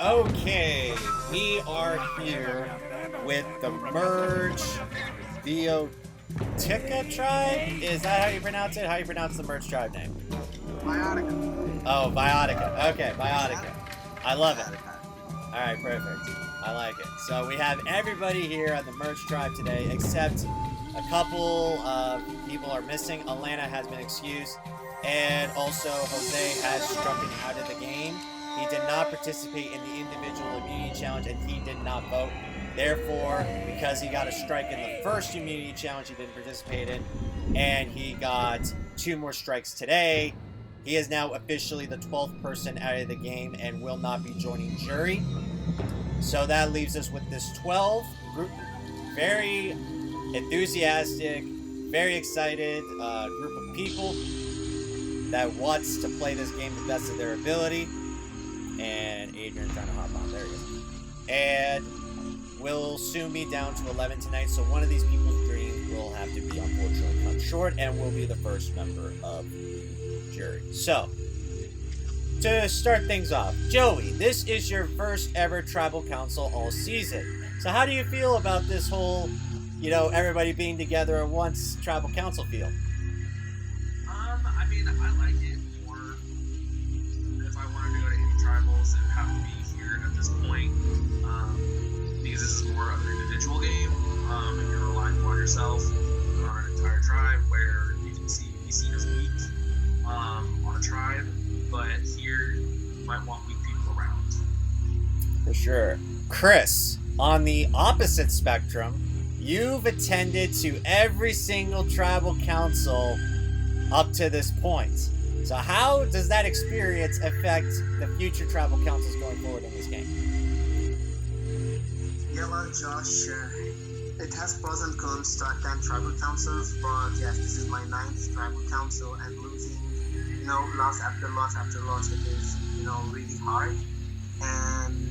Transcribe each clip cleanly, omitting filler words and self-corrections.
Okay, we are here with the merge Viotica tribe. Is that how you pronounce it? How you pronounce the merge tribe name? Viotica. Oh, Viotica. Okay, Viotica. I love it. Viotica. All right, perfect. I like it. So we have everybody here on the merge tribe today, except a couple of people are missing. Alana has been excused, and also Jose has struck out of the game. He did not participate in the individual immunity challenge, and he did not vote. Therefore, because he got a strike in the first immunity challenge, he didn't participate in, and he got two more strikes today. He is now officially the 12th person out of the game and will not be joining jury. So that leaves us with this 12 group, very enthusiastic, very excited group of people that wants to play this game the best of their ability. And Adrian's trying to hop on. There he is. And we'll soon be down to 11 tonight. So one of these people's dream will have to be unfortunately cut short and will be the first member of the jury. So to start things off, Joey, this is your first ever tribal council all season. So how do you feel about this whole, everybody being together at once tribal council feel? I mean, I like it more. If I wanted to go to any tribals, it would have to be here at this point. Because this is more of an individual game, and you're relying on yourself on an entire tribe where you can be seen as weak on a tribe. But here, you might want weak people around. For sure. Chris, on the opposite spectrum, you've attended to every single tribal council up to this point. So how does that experience affect the future tribal councils going forward in this game? Yeah, well, Josh, it has pros and cons to attend tribal councils, but yes, this is my ninth tribal council, and losing, loss after loss after loss, it is, really hard. And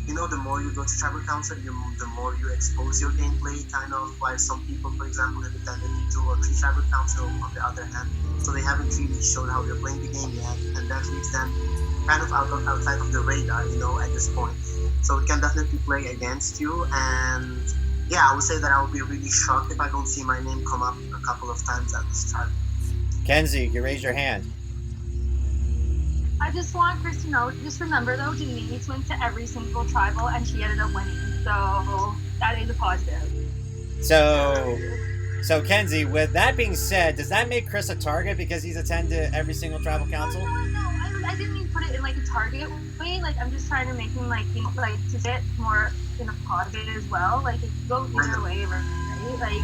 the more you go to tribal council, the more you expose your gameplay, kind of, while some people, for example, have attended 2 or 3 tribal council on the other hand, so they haven't really shown how they're playing the game yet, and that leaves them kind of outside of the radar, at this point. So it can definitely play against you, and yeah, I would say that I would be really shocked if I don't see my name come up a couple of times at this tribe. Kenzie, you raise your hand. I just want Chris to know, just remember though, Denise went to every single tribal and she ended up winning. So that is a positive. So Kenzie, with that being said, does that make Chris a target because he's attended every single tribal council? No. I didn't mean put it in like a target way. Like I'm just trying to make him like, to get more in a positive as well. Like it goes either way, right? Like,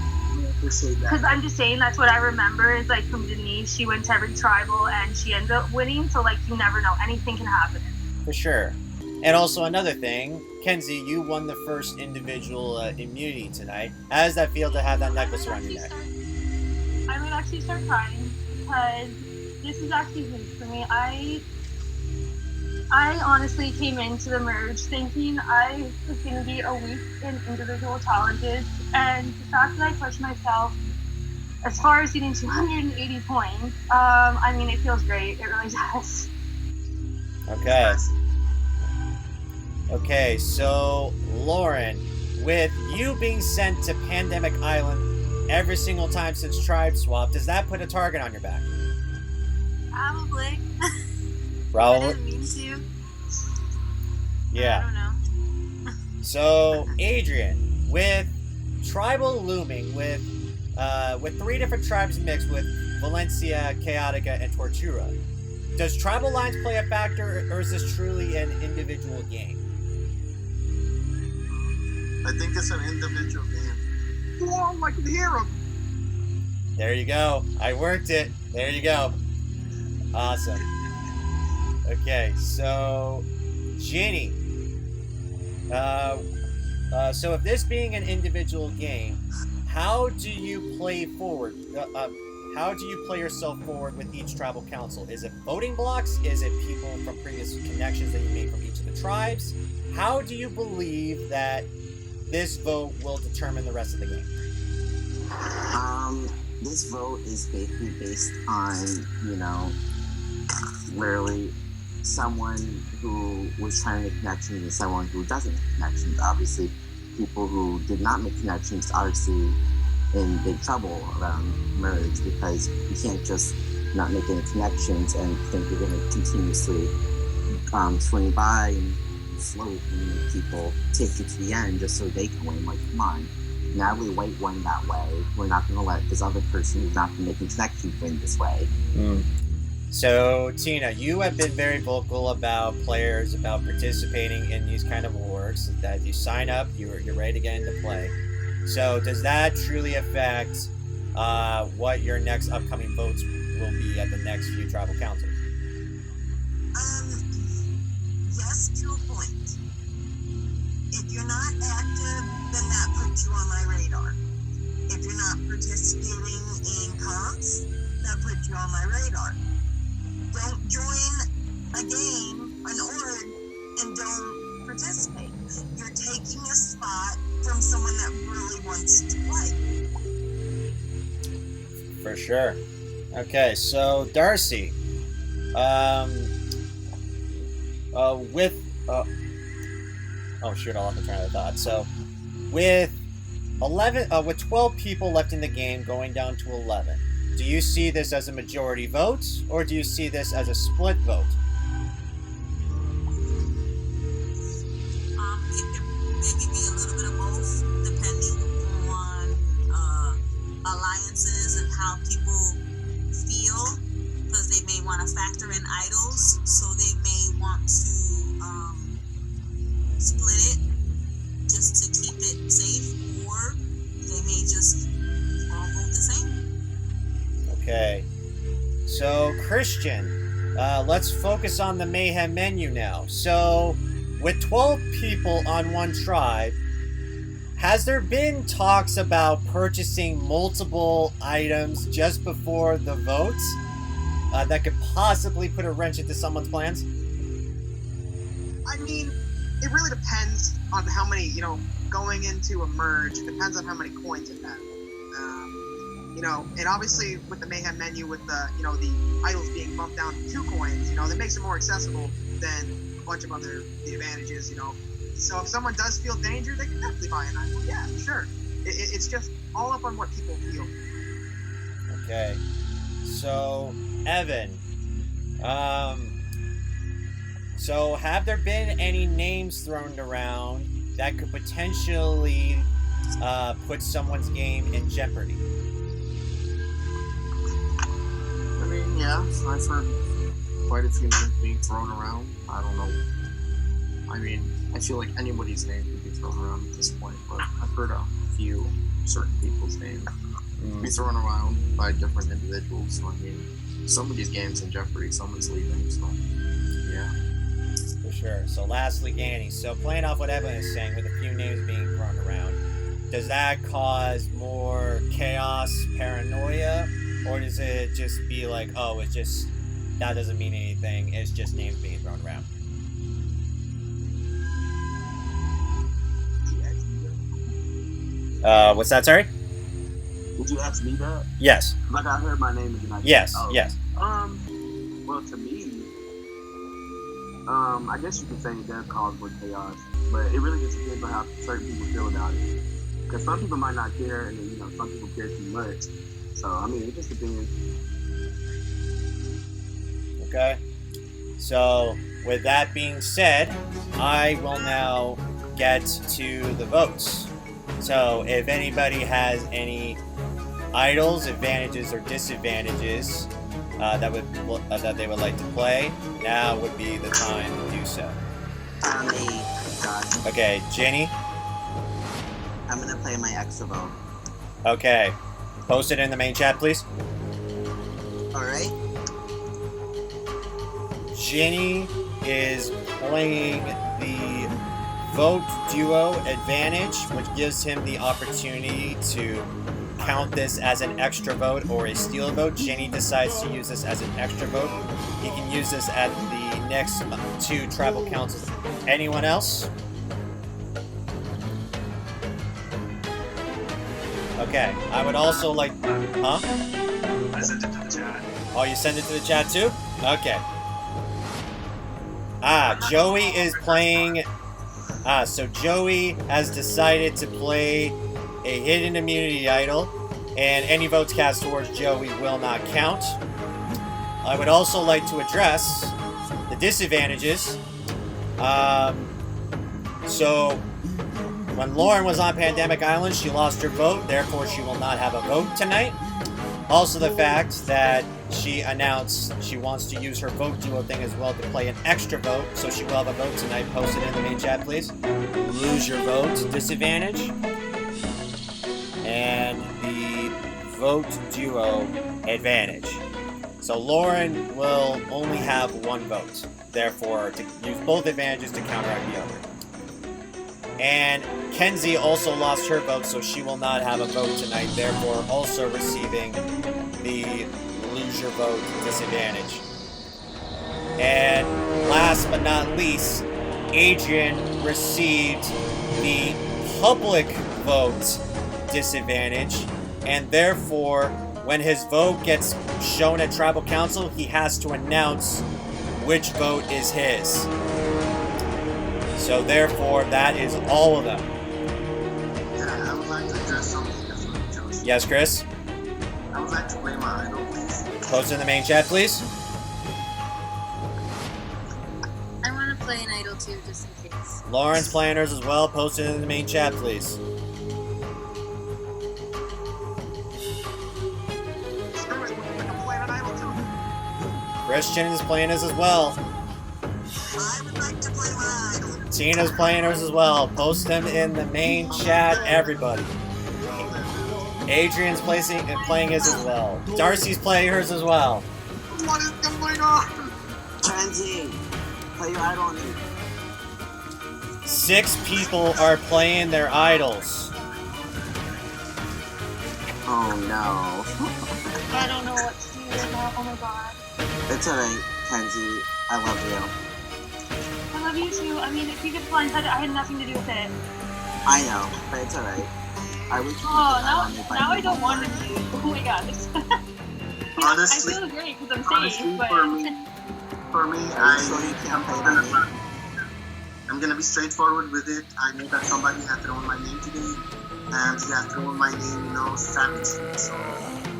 because I'm just saying that's what I remember is like from Denise, she went to every tribal and she ended up winning. So like you never know, anything can happen. For sure. And also another thing, Kenzie, you won the first individual immunity tonight. How does that feel to have that necklace around your neck? I would actually start crying because this is actually huge for me. I honestly came into the merge thinking I was going to be a week in individual challenges, and the fact that I pushed myself as far as getting 280 points, it feels great. It really does. Okay, so Lauren, with you being sent to Pandemic Island every single time since Tribe Swap, does that put a target on your back? Probably. Probably. I didn't mean to. Yeah. I don't know. So, Adrian, with tribal looming, with 3 different tribes mixed with Valencia, Chaotica, and Tortura, does tribal lines play a factor, or is this truly an individual game? I think it's an individual game. Oh, I can hear him. There you go. I worked it. There you go. Awesome. Okay, so Ginny. So if this being an individual game, how do you play forward? How do you play yourself forward with each tribal council? Is it voting blocks? Is it people from previous connections that you made from each of the tribes? How do you believe that this vote will determine the rest of the game? This vote is basically based on, literally someone who was trying to make connections and someone who doesn't make connections. Obviously, people who did not make connections obviously in big trouble around merge, because you can't just not make any connections and think you're going to continuously swing by and float and make people take you to the end just so they can win. Like, come on. Natalie White won that way. We're not going to let this other person who's not been making connections win this way. So, Tina, you have been very vocal about players, about participating in these kind of awards, that you sign up, you're ready to get into play. So, does that truly affect what your next upcoming votes will be at the next few tribal councils? Yes, to a point. If you're not active, then that puts you on my radar. If you're not participating in comps, that puts you on my radar. Don't join a game, an org, and don't participate. You're taking a spot from someone that really wants to play. For sure. Okay, so Darcy, oh shoot, I lost my train of thought. So, with 12 people left in the game, going down to 11, do you see this as a majority vote, or do you see this as a split vote? It could maybe be a little bit of both, depending on alliances and how people feel, because they may want to factor in idols, so they may want to split it just to keep it safe, or they may just all vote the same. Okay. So, Christian, let's focus on the Mayhem menu now. So, with 12 people on one tribe, has there been talks about purchasing multiple items just before the votes that could possibly put a wrench into someone's plans? I mean, it really depends on how many, going into a merge, it depends on how many coins it has. And obviously with the Mayhem menu, with the, the idols being bumped down to 2 coins, that makes it more accessible than a bunch of the advantages, So if someone does feel danger, they can definitely buy an idol. Yeah, sure. It's just all up on what people feel. Okay. So, Evan, so have there been any names thrown around that could potentially put someone's game in jeopardy? I mean, yeah, I've heard quite a few names being thrown around. I don't know. I mean, I feel like anybody's name could be thrown around at this point, but I've heard a few certain people's names be thrown around by different individuals. So, I mean, somebody's game's in jeopardy, someone's leaving, so, yeah. For sure. So lastly, Ganny, so playing off what Evan is saying, with a few names being thrown around, does that cause more chaos, paranoia, or does it just be like, oh, it's just, that doesn't mean anything, it's just names being thrown around? What's that, sorry? Did you ask me that? Yes. Like, I heard my name and then I Yes, oh. yes. Well, to me, I guess you could say it does cause more chaos, but it really just depends on how certain people feel about it. Because some people might not care, and then, some people care too much. So, I mean, it just depends. Okay. So, with that being said, I will now get to the votes. So, if anybody has any idols, advantages, or disadvantages that they would like to play, now would be the time to do so. Okay, Jenny? I'm going to play my extra vote. Okay. Post it in the main chat, please. Alright. Jenny is playing the Vote Duo Advantage, which gives him the opportunity to count this as an extra vote or a steal vote. Jenny decides to use this as an extra vote. He can use this at the next 2 tribal councils. Anyone else? Okay, I would also like... Huh? I sent it to the chat. Oh, you send it to the chat too? Okay. Joey is playing. So Joey has decided to play a hidden immunity idol, and any votes cast towards Joey will not count. I would also like to address the disadvantages. So when Lauren was on Pandemic Island, she lost her vote, therefore she will not have a vote tonight. Also the fact that she announced she wants to use her vote duo thing as well to play an extra vote, so she will have a vote tonight. Post it in the main chat, please. Lose your vote, disadvantage. And the vote duo advantage. So Lauren will only have one vote, therefore to use both advantages to counteract the other. And Kenzie also lost her vote, so she will not have a vote tonight, therefore also receiving the lose your vote disadvantage. And last but not least, Adrian received the public vote disadvantage, and therefore when his vote gets shown at Tribal Council, he has to announce which vote is his. So therefore, that is all of them. Yeah, I would like to address something different, Joseph. Yes, Chris? I would like to play my idol, please. Post in the main chat, please. I want to play an idol too, just in case. Lauren's playing hers as well. Post it in the main chat, please. Screw it, I'm playing an idol too. Christian is playing his as well. I would like to play my idol. Tina's playing hers as well. Post them in the main chat, everybody. Adrian's playing his as well. Darcy's playing hers as well. What is going on? Kenzie, play your idol on me. 6 people are playing their idols. Oh no. I don't know what to do right now. Oh my god. It's alright, Kenzie. I love you. I love you too. I mean, if you get blindsided, I had nothing to do with it. I know, but it's alright. I wish you Now I don't want to do. Oh my god. Honestly, I feel great because I'm honestly, safe, but for me, So you can't play by me. I'm gonna be straightforward with it. I know that somebody had thrown my name today, and he had thrown my name, savagely. So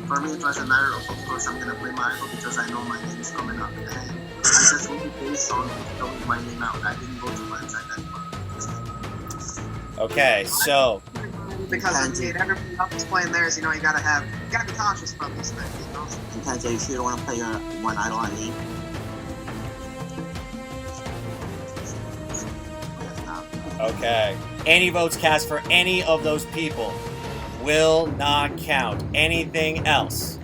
for me, it was a matter of course, I'm gonna play my idol because I know my name is coming up, and I just voted based on throwing my name out. I didn't go to blindside anyone. Okay, so Because indeed, everybody else is playing theirs, you gotta be cautious about these things, And Kenzie, you sure don't want to play your one idol on me? okay. Any votes cast for any of those people will not count. Anything else?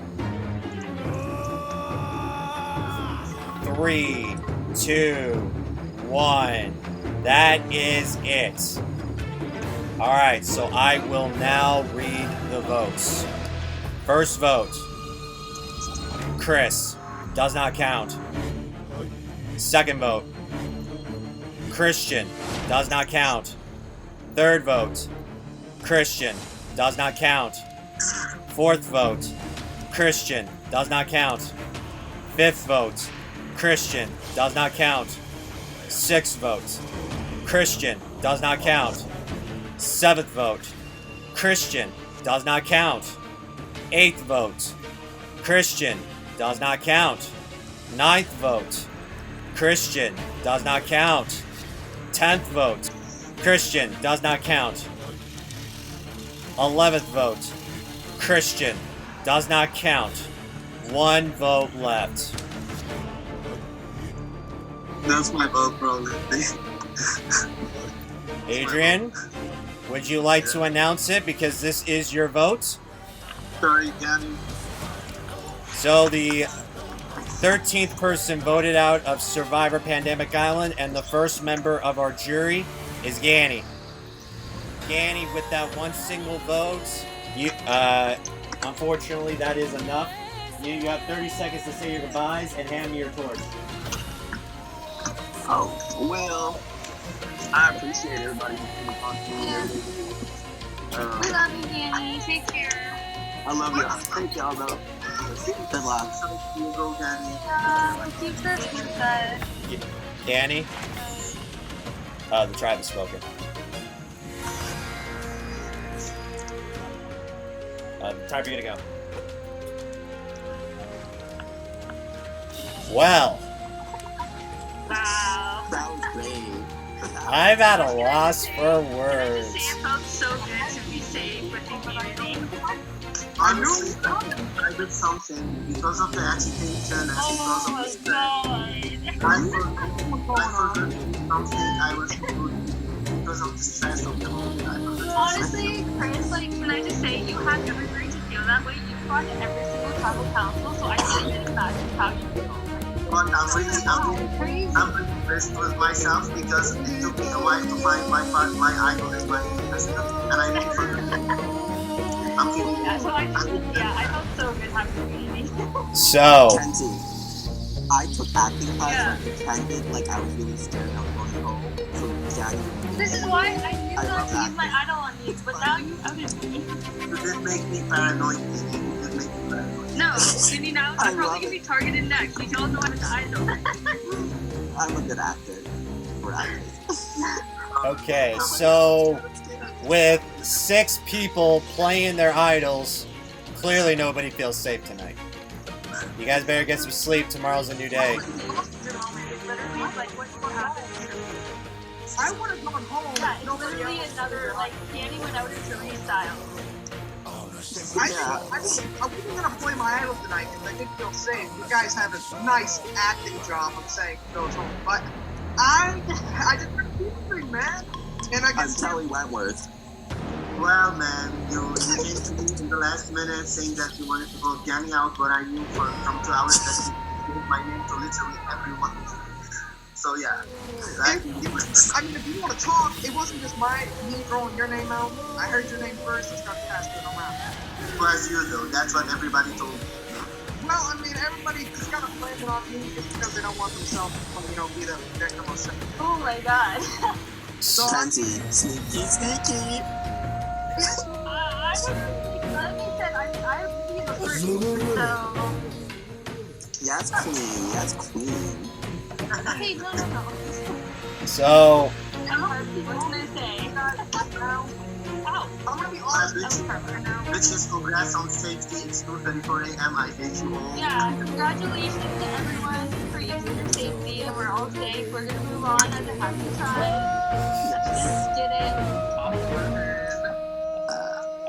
3, 2, 1. That is it. Alright, so I will now read the votes. First vote. Chris. Does not count. Second vote. Christian. Does not count. Third vote. Christian. Does not count. Fourth vote. Christian. Does not count. Fifth vote. Christian. Does not count. Sixth vote. Christian. Does not count. Seventh vote. Christian. Does not count. Eighth vote. Christian. Does not count. Ninth vote. Christian. Does not count. 10th vote. Christian. Does not count. 11th vote. Christian. Does not count. 1 vote left. That's my vote, bro. Adrian, would you like to announce it because this is your vote? Sorry, Gabby. So the 13th person voted out of Survivor Pandemic Island, and the first member of our jury is Ganny. Ganny, with that one single vote, unfortunately that is enough. You have 30 seconds to say your goodbyes and hand me your torch. Oh, well, I appreciate everybody who talked to me and everything. we love you, Danny. Take care. I love y'all. Thank y'all, though. Good luck. You go, Gabby. Keep this good. Danny? The tribe has spoken. Time for you to go. Well, Wow. That was great. I'm at a loss for Can I just words. say it felt so good to be safe with immunity? Honestly, I did something because of the agitation and because Oh of my the stress. god. I forgot something I was doing because of the stress of the moment. I forgot Honestly, Chris, like, can I just say you had every right to feel that way. You've gone to every single tribal council, so I can't even imagine how you feel. but I'm really impressed with myself because it took me a while to find my idol as my president, and I really forgot. I'm kidding. Yeah, so I felt so good having immunity. So, Kenzie, I took acting class Yeah. and I pretended like I was really scared and I was going home. So Danny, This is why I knew I not love to use my acting. idol on you, but now you outed me. You did make me paranoid. You did make me paranoid. No, Cindy, now I you're love probably gonna be targeted next. You don't know I'm an idol. I'm a good actor. We're actors. okay, so with 6 people playing their idols, clearly nobody feels safe tonight. You guys better get some sleep. Tomorrow's a new day. Literally, like, what happened? I would have gone home. Yeah, if it's nobody literally else. another, like, Danny went out into style. Yeah. I wasn't gonna play my idol tonight because I didn't feel safe. You guys have a nice acting job of saying goes home, but I did everything, man. And I I'm guess Kelly Wentworth. Well, man, you came to me in the last minute saying that you wanted to vote Danny out, but I knew from 2 hours that you gave my name to literally everyone. So yeah, I mean, if you want to talk, it wasn't just me throwing your name out. I heard your name first and started passing it around. it was you though. That's what everybody told me. Well, I mean, everybody just kind of blames it on me just because they don't want themselves to, be the victim of something. Oh my god. Kenzie, sneaky, sneaky. I was like I said, I have to be the first, so. Yes, queen. Yes, queen. Okay, no. So, What can I say? Ow. I'm gonna be honest. Bitches, congrats on safety. It's 2:34 a.m. I hate you all. Yeah, congratulations to everyone for using your safety, and we're all safe. We're gonna move on as a happy time. Just did it.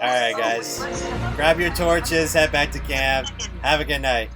alright guys. Grab your torches, head back to camp. Have a good night.